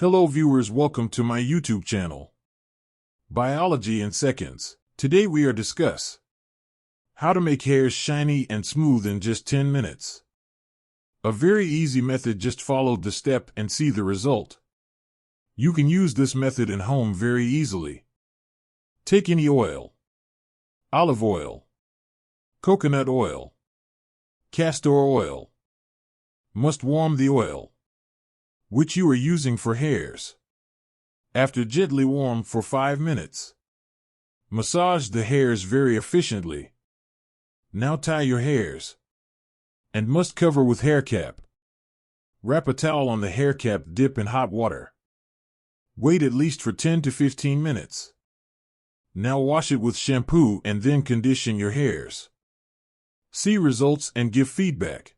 Hello viewers, welcome to my YouTube channel, Biology in Seconds. Today we are discuss how to make hairs shiny and smooth in just 10 minutes. A very easy method, just follow the step and see the result. You can use this method in home very easily. Take any oil, olive oil, coconut oil, castor oil. Must warm the oil which you are using for hairs. After gently warm for 5 minutes. Massage the hairs very efficiently. Now tie your hairs. And must cover with hair cap. Wrap a towel on the hair cap, dip in hot water. Wait at least for 10 to 15 minutes. Now wash it with shampoo and then condition your hairs. See results and give feedback.